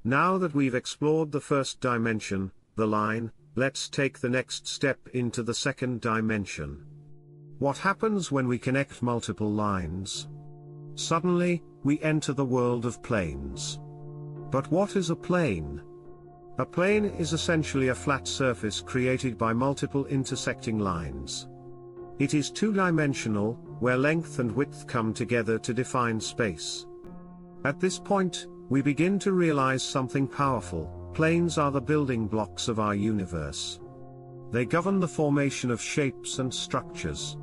Now that we've explored the first dimension, the line, let's take the next step into the second dimension. What happens when we connect multiple lines? Suddenly, we enter the world of planes. But what is a plane? A plane is essentially a flat surface created by multiple intersecting lines. It is two-dimensional, where length and width come together to define space. At this point, we begin to realize something powerful: planes are the building blocks of our universe. They govern the formation of shapes and structures.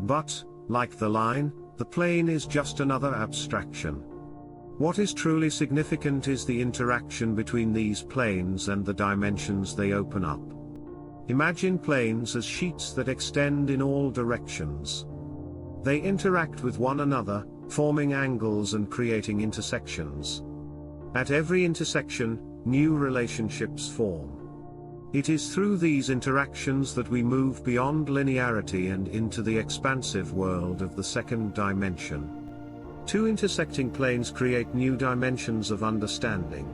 But, like the line, the plane is just another abstraction. What is truly significant is the interaction between these planes and the dimensions they open up. Imagine planes as sheets that extend in all directions. They interact with one another, forming angles and creating intersections. At every intersection, new relationships form. It is through these interactions that we move beyond linearity and into the expansive world of the second dimension. Two intersecting planes create new dimensions of understanding.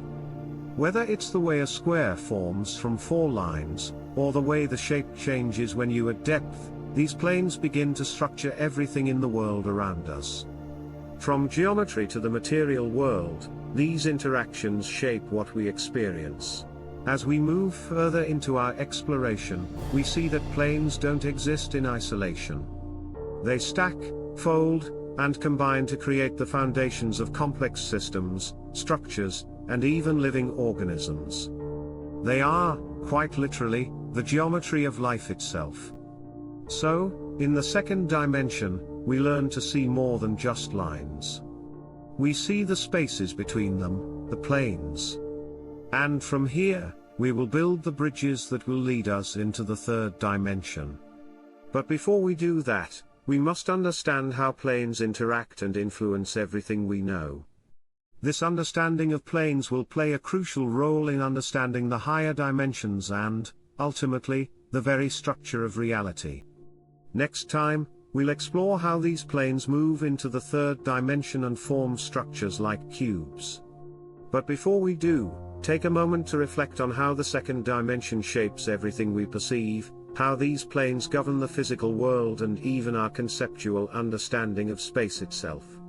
Whether it's the way a square forms from four lines, or the way the shape changes when you add depth, these planes begin to structure everything in the world around us. From geometry to the material world, these interactions shape what we experience. As we move further into our exploration, we see that planes don't exist in isolation. They stack, fold, and combine to create the foundations of complex systems, structures, and even living organisms. They are, quite literally, the geometry of life itself. So, in the second dimension, we learn to see more than just lines. We see the spaces between them, the planes. And from here, we will build the bridges that will lead us into the third dimension. But before we do that, we must understand how planes interact and influence everything we know. This understanding of planes will play a crucial role in understanding the higher dimensions and, ultimately, the very structure of reality. Next time, we'll explore how these planes move into the third dimension and form structures like cubes. But before we do, take a moment to reflect on how the second dimension shapes everything we perceive, how these planes govern the physical world and even our conceptual understanding of space itself.